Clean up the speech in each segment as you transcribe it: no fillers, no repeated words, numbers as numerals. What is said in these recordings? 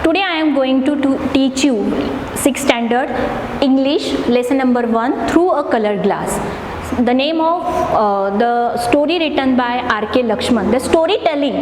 Today I am going to teach you 6th standard English lesson number 1 through a colored glass. The name of the story written by R.K. Lakshman. The storytelling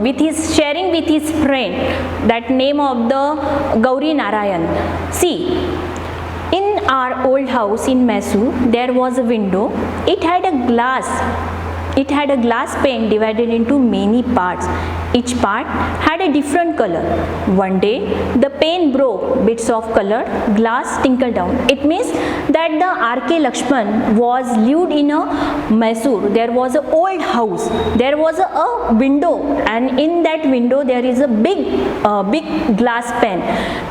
with his sharing with his friend. That name of the Gauri Narayan. See, in our old house in Mysore, there was a window. It had a glass. It had a glass pane divided into many parts. Each part had a different color. One day, the pane broke, bits of colored glass tinkled down. It means that the R.K. Lakshman was lived in a Mysore. There was an old house. There was a window, and in that window there is a big glass pane.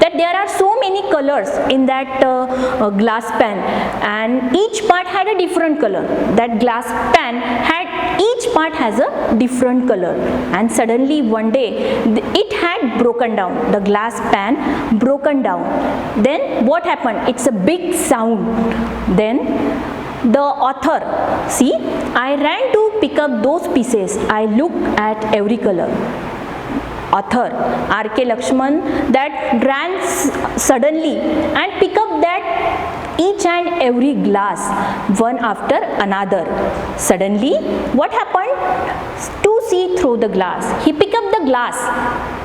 That there are so many colors in that glass pane, and each part had a different color. That glass pane had each part has a different color, and suddenly one day it had broken down. The glass pan broken down. Then what happened? It's a big sound. Then the author, see, I ran to pick up those pieces. I looked at every color. Author R.K. Lakshman that ran suddenly and pick up that each and every glass one after another. Suddenly what happened? To see through the glass. He picked up the glass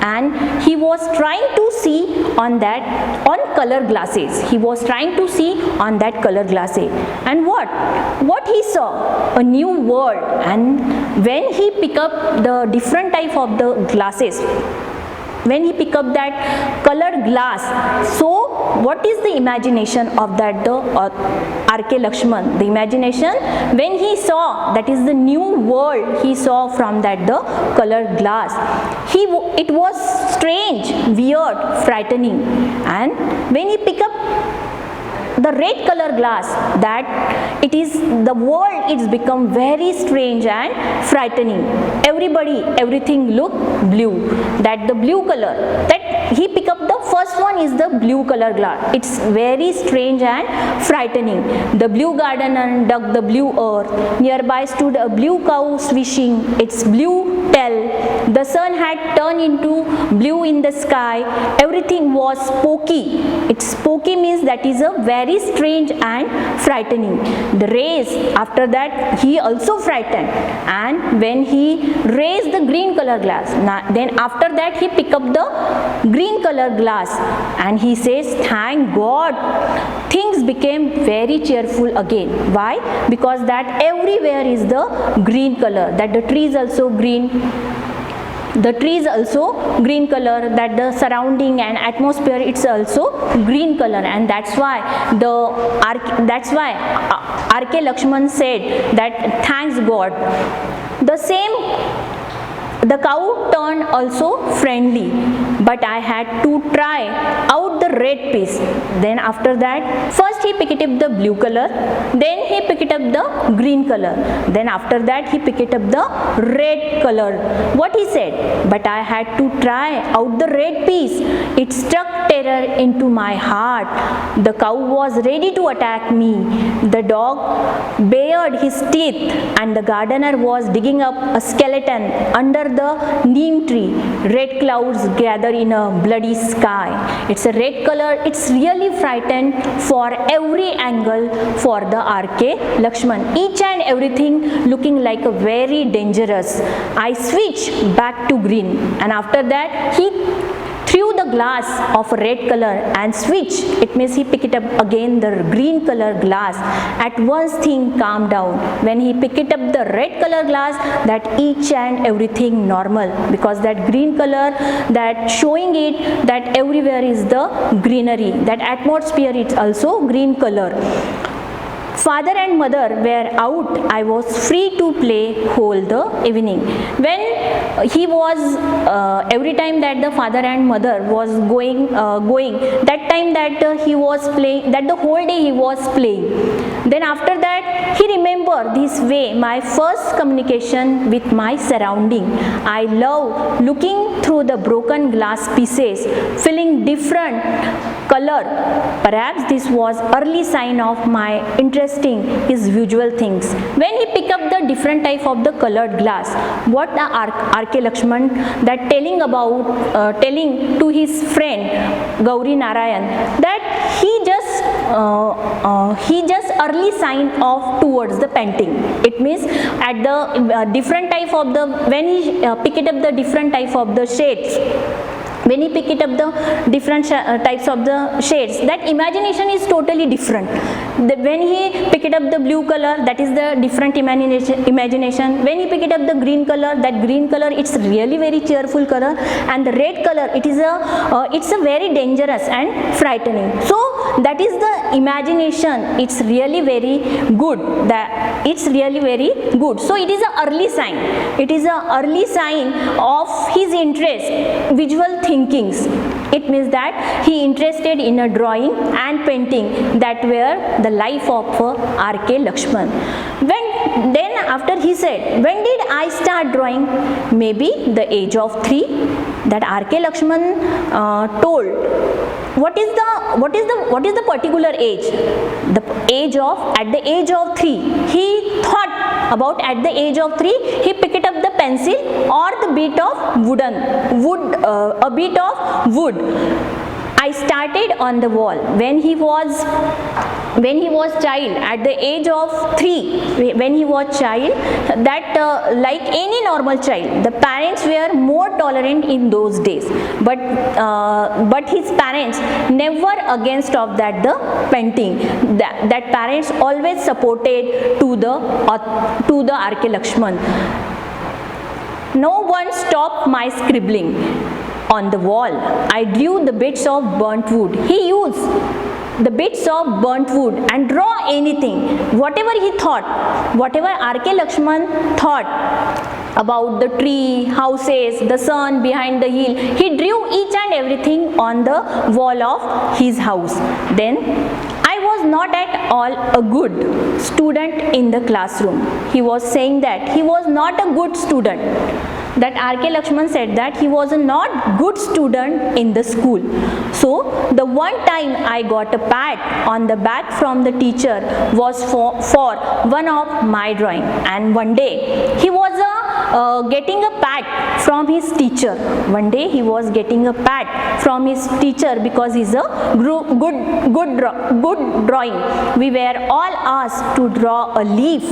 and he was trying to see on color glasses. He was trying to see on that color glasses. And what he saw? A new world. And when he picked up the different type of the glasses, when he pick up that colored glass, so what is the imagination of that the R.K. Lakshman? The imagination when he saw that is the new world he saw from that the colored glass. It was strange, weird, frightening, and when he pick up the red color glass, that it is the world, it's become very strange and frightening. Everything look blue. That the blue color, that he pick up the first one is the blue color glass. It's very strange and frightening. The blue garden and dug the blue earth. Nearby stood a blue cow swishing its blue tail. The sun had turned into blue in the sky. Everything was spooky. It's spooky means that is a very strange and frightening. The rays, after that he also frightened, and when he raised the green color glass, then after that he pick up the green color glass and he says, thank God, things became very cheerful again. Why? Because that everywhere is the green color, that the trees also green. The trees also green color, that the surrounding and atmosphere it's also green color, and that's why R.K. Lakshman said that thanks God. The cow turned also friendly, but I had to try out the red piece. Then after that, first he picked up the blue color, then he picked up the green color, then after that he picked up the red color. What he said? But I had to try out the red piece. It struck terror into my heart. The cow was ready to attack me. The dog bared his teeth, and the gardener was digging up a skeleton under the neem tree. Red clouds gather in a bloody sky. It's a red color. It's really frightened for every angle for the R.K. Lakshman. Each and everything looking like a very dangerous. I switched back to green, and after that he threw the glass of red color and switched. It means he picked up again the green color glass. At once thing calmed down. When he picked up the red color glass, that each and everything normal, because that green color, that showing it that everywhere is the greenery, that atmosphere is also green color. Father and mother were out. I was free to play whole the evening. When he was every time that the father and mother was going, that time that he was playing, that the whole day he was playing. Then after that he remembered this way, my first communication with my surrounding. I love looking through the broken glass pieces, feeling different color. Perhaps this was early sign of my interest interesting his visual things. When he pick up the different type of the colored glass, what the R.K. Lakshman that telling to his friend Gauri Narayan that he just early sign of towards the painting. It means at the different type of the, when he pick it up the different type of the shades, when he pick it up the different types of the shades, that imagination is totally different. When he pick it up the blue color, that is the different imagination. When he pick it up the green color, that green color, it's really very cheerful color, and the red color, it's a very dangerous and frightening. So that is the imagination. It's really very good. It's really very good. So it is an early sign. It is an early sign of his interest, visual thinkings. It means that he interested in a drawing and painting that were the life of R.K. Lakshman. Then after he said, when did I start drawing? Maybe the age of 3. That R.K. Lakshman told. What is the particular age? At the age of 3, he thought about at the age of 3, he picked up the pencil or the bit of a bit of wood. I started on the wall. When he was child, at the age of 3, when he was child, that like any normal child, the parents were more tolerant in those days, but his parents never against of that the painting. That parents always supported to the R.K. Lakshman. No one stopped my scribbling on the wall. I drew the bits of burnt wood. He used the bits of burnt wood and draw anything, whatever he thought, whatever R.K. Lakshman thought about the tree, houses, the sun behind the hill, he drew each and everything on the wall of his house. Then I was not at all a good student in the classroom. He was saying that he was not a good student. That R.K. Lakshman said that he was a not good student in the school. So the one time I got a pat on the back from the teacher was for one of my drawing, and one day he was getting a pat from his teacher. One day he was getting a pat from his teacher because he's a good drawing. We were all asked to draw a leaf.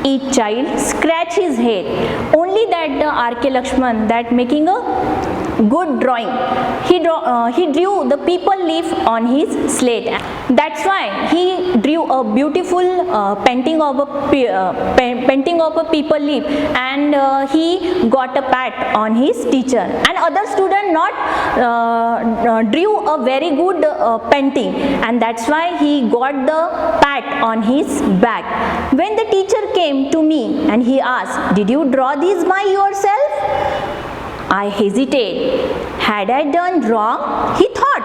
Each child scratch his head. Only that the R.K. Lakshman, that making a good drawing, he drew the people leaf on his slate. That's why he drew a beautiful painting of a people leaf, and he got a pat on his teacher. And other student not drew a very good painting, and that's why he got the pat on his back. When the teacher came to me and he asked, "Did you draw this by yourself?" I hesitated. Had I done wrong? He thought.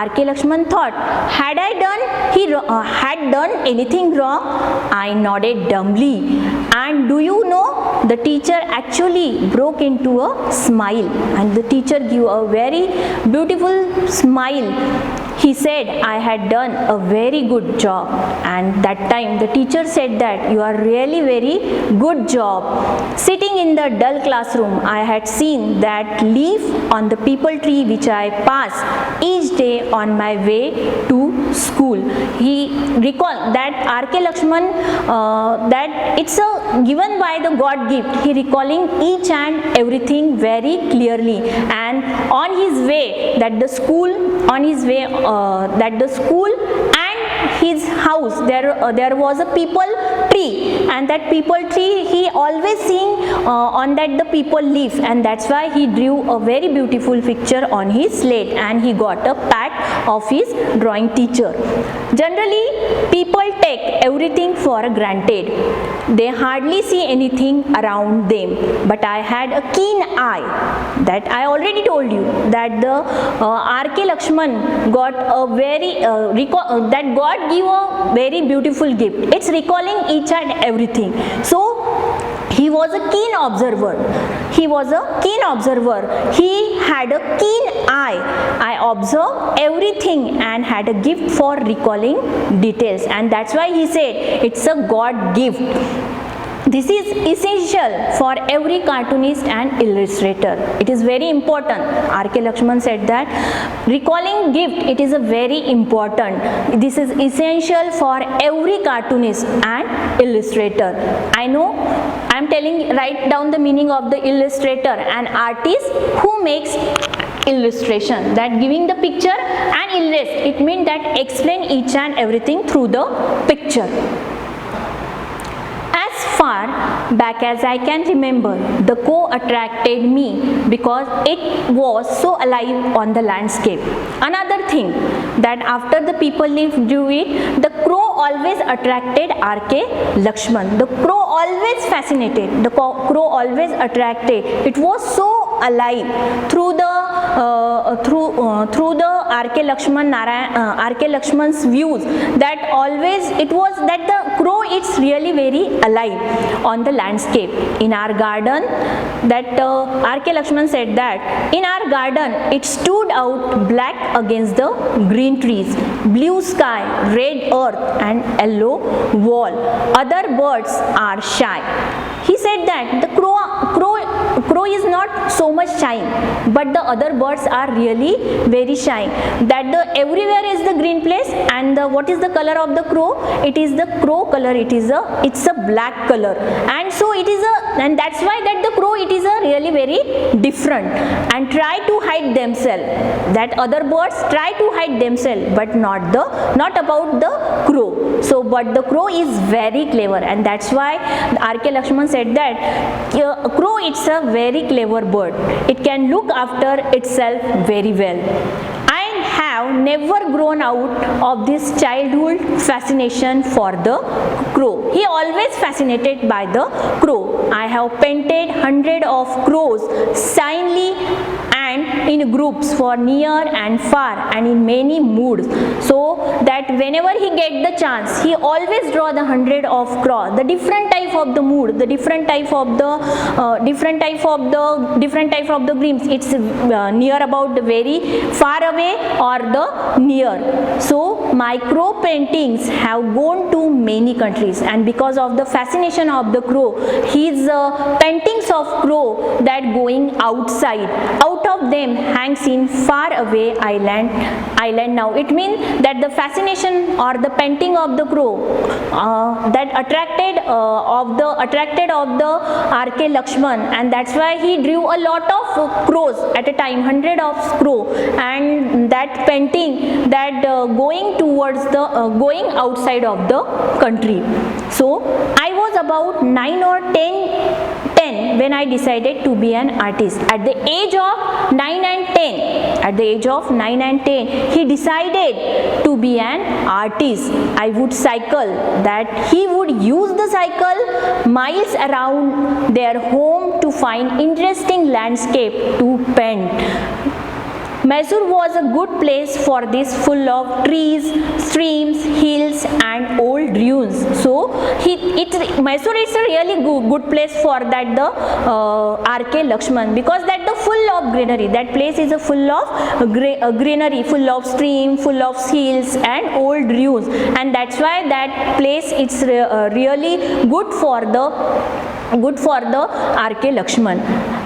R.K. Lakshman thought. Had done anything wrong? I nodded dumbly. And do you know, the teacher actually broke into a smile, and the teacher gave a very beautiful smile. He said I had done a very good job, and that time the teacher said that you are really very good job. Sitting in the dull classroom, I had seen that leaf on the peepal tree which I pass each day on my way to school. He recalled that R.K. Lakshman, that it's a given by the God gift. He recalling each and everything very clearly, and on his way that the school, and his house, there was a peepal tree, and that peepal tree he always seeing on that the peepal leaf, and that's why he drew a very beautiful picture on his slate, and he got a pat of his drawing teacher. Generally, people take everything for granted. They hardly see anything around them, but I had a keen eye. That I already told you that the R.K. Lakshman got a very that God gave a very beautiful gift. It's recalling each and everything. So he was a keen observer. He was a keen observer. He had a keen eye. I observe everything and had a gift for recalling details, and that's why he said it's a God gift. This is essential for every cartoonist and illustrator. It is very important. R.K. Lakshman said that recalling gift, it is a very important. This is essential for every cartoonist and illustrator. I know I am telling, write down the meaning of the illustrator, an artist who makes illustration, that giving the picture and illustrate. It means that explain each and everything through the picture. Far back as I can remember, the crow attracted me because it was so alive on the landscape. Another thing, that after the people drew it, the crow always attracted R.K. Lakshman. The crow always fascinated, the crow always attracted. It was so alive through the R.K. Lakshman's views, that always it was that the crow is really very alive on the landscape. In our garden, that R.K. Lakshman said that in our garden it stood out black against the green trees, blue sky, red earth and yellow wall. Other birds are shy. He said that the crow is not so much shy, but the other birds are really very shy. That the everywhere is the green place, and what is the color of the crow? It is the crow color. It's a black color, and so it is and that's why that the crow, it is a really very different and try to hide themselves. That other birds try to hide themselves, but not about the crow. So but the crow is very clever, and that's why R.K. Lakshman said that crow, it's a very clever bird. It can look after itself very well. I have never grown out of this childhood fascination for the crow. He always fascinated by the crow. I have painted hundreds of crows silently and in groups for near and far and in many moods, so that whenever he get the chance, he always draw the 100 of crows, the different type of the mood, the different type of the different type of the glimpse. It's near about the very far away or the near. So my crow paintings have gone to many countries, and because of the fascination of the crow, his paintings of crow that going outside, out of them hangs in far away island now. It means that the fascination or the painting of the crow that attracted of the R.K. Lakshman, and that's why he drew a lot of crows at a time, 100 of crow, and that painting that going towards the going outside of the country. So I was about 9 or 10 when I decided to be an artist. At the age of 9 and 10, he decided to be an artist. I would cycle, that he would use the cycle miles around their home to find interesting landscape to paint. Mysore was a good place for this, full of trees, streams, hills and old ruins. So Mysore is a really good place for that the R.K. Lakshman, because that the full of greenery. That place is a full of greenery, full of stream, full of hills and old ruins, and that's why that place it's really good for the R.K. Lakshman.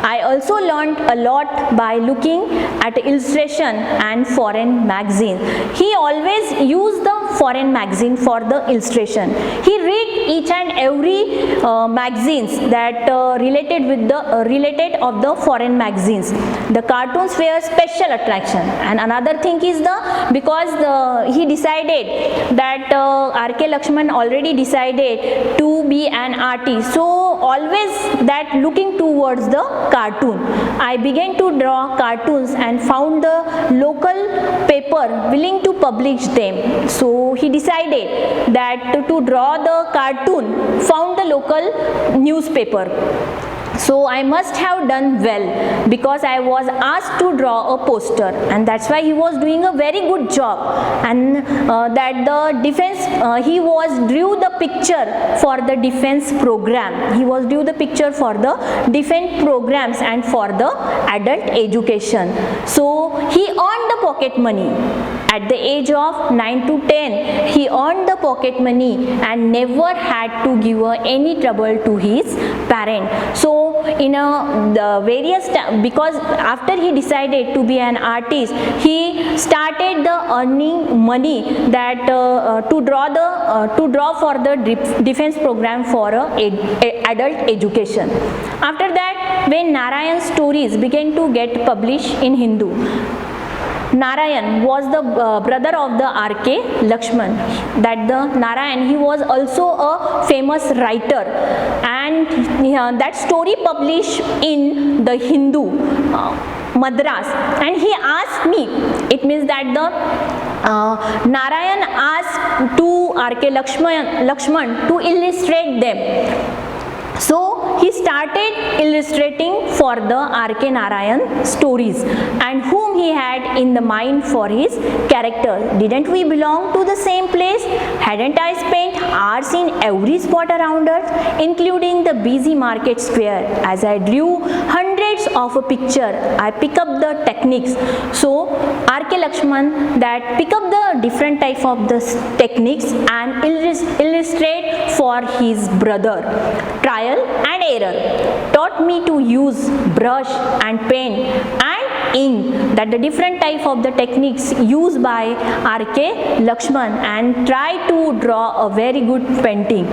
I also learned a lot by looking at illustration and foreign magazines. He always used the foreign magazine for the illustration. He read each and every magazines that related of the foreign magazines. The cartoons were special attraction, and another thing is because he decided that R.K. Lakshman already decided to be an artist. So always that looking towards the cartoon. I began to draw cartoons and found the local paper willing to publish them. So he decided that to draw the cartoon, found the local newspaper. So I must have done well, because I was asked to draw a poster, and that's why he was doing a very good job, and that the defense he was drew the picture for the defense program. He was drew the picture for the defense programs and for the adult education. So he earned the pocket money. At the age of 9 to 10, he earned the pocket money and never had to give any trouble to his parent. So in the various because after he decided to be an artist, he started the earning money that to draw for the defense program for adult education. After that, when Narayan's stories began to get published in Hindu, Narayan was the brother of the R.K. Lakshman. That the Narayan, he was also a famous writer, and that story published in the Hindu Madras, and he asked me, it means that the Narayan asked to R.K. Lakshman to illustrate them. So he started illustrating for the R.K. Narayan stories, and whom he had in the mind for his character. Didn't we belong to the same place? Hadn't I spent hours in every spot around us, including the busy market square? As I drew hundreds of a picture, I pick up the techniques. So R.K. Lakshman that pick up the different type of the techniques and illustrate for his brother. Trial and error taught me to use brush and pen and ink, that the different type of the techniques used by R.K. Lakshman, and try to draw a very good painting.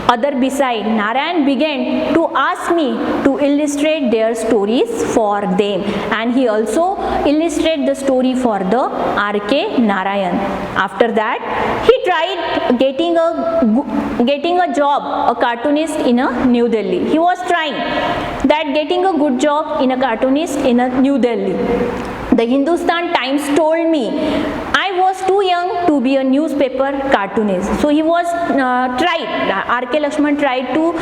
Other beside, Narayan began to ask me to illustrate their stories for them, and he also illustrated the story for the R.K. Narayan. After that, he tried getting a job, a cartoonist in a New Delhi. He was trying that getting a good job in a cartoonist in a New Delhi. The Hindustan Times told me I was too young to be a newspaper cartoonist. So he was R.K. Lakshman tried to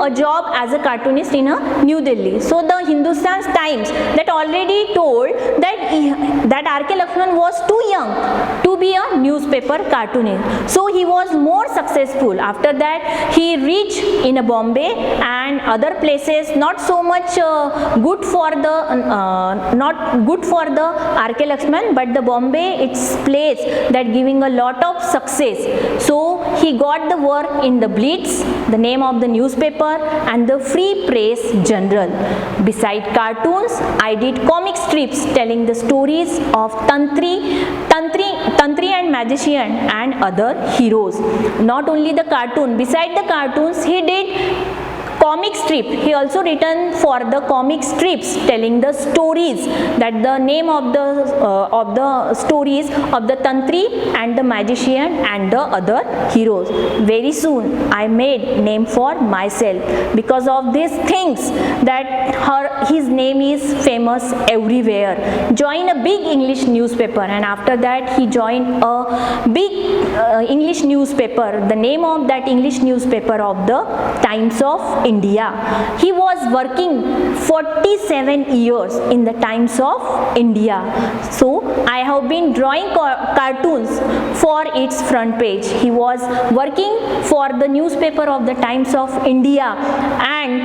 a job as a cartoonist in a New Delhi. So the Hindustan Times that already told that R.K. Lakshman was too young to be a newspaper cartoonist. So he was more successful. After that, he reached in a Bombay and other places, not so much good for the R.K. Lakshman, but the Bombay, it's place that giving a lot of success. So he got the work in the Blitz, the name of the newspaper, and the Free Press Journal. Beside cartoons, I did comic strips telling the stories of Tantri and magician and other heroes. Not only the cartoon, beside the cartoons, he did comic strip. He also written for the comic strips telling the stories, that the name of the stories of the Tantri and the magician and the other heroes. Very soon I made name for myself because of these things, that his name is famous everywhere. Joined a big English newspaper, and after that he joined a big English newspaper. The name of that English newspaper of the Times of India. He was working 47 years in the Times of India. So I have been drawing cartoons for its front page. He was working for the newspaper of the Times of India, and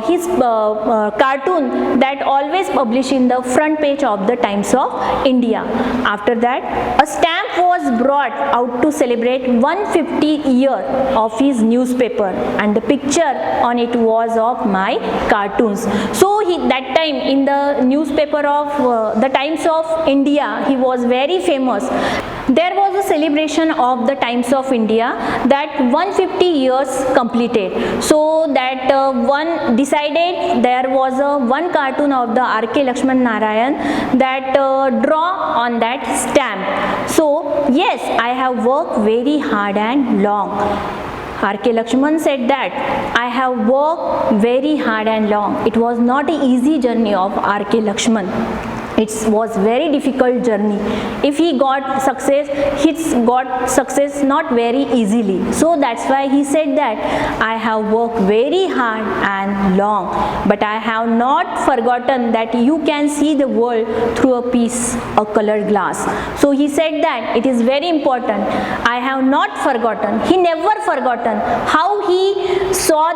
his cartoon that always published in the front page of the Times of India. After that, a stamp was brought out to celebrate 150 year of his newspaper, and the picture on it was of my cartoons. So that time in the newspaper of the Times of India, he was very famous. There was a celebration of the Times of India that 150 years completed. So that one decided there was one cartoon of the R.K. Lakshman Narayan that draw on that stamp. So yes, I have worked very hard and long. R.K. Lakshman said that I have worked very hard and long. It was not an easy journey of R.K. Lakshman. It was very difficult journey. If he got success, he got success not very easily. So that's why he said that I have worked very hard and long, but I have not forgotten that you can see the world through a colored glass. So he said that it is very important. I have not forgotten. He never forgotten how he saw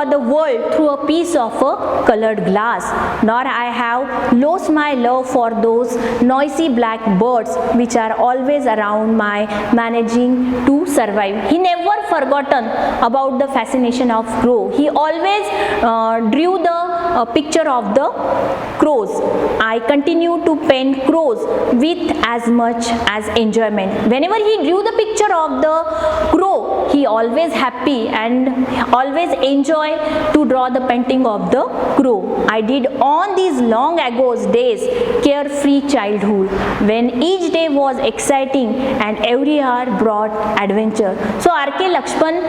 the world through a piece of a colored glass. Nor I have lost my love for those noisy black birds which are always around my managing to survive. He never forgotten about the fascination of crow. He always drew the picture of the crows. I continue to paint crows with as much as enjoyment. Whenever he drew the picture of the crow, he always happy and always enjoy to draw the painting of the crow. I did on these long ago days, carefree childhood, when each day was exciting and every hour brought adventure. So R.K. Lakshman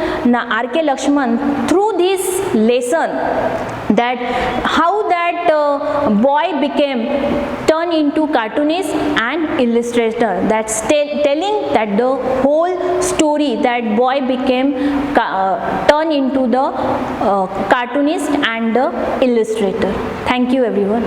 through this lesson, that how that boy became turned into cartoonist and illustrator, that's telling that the whole story, that boy became turned into the cartoonist and the illustrator. Thank you everyone.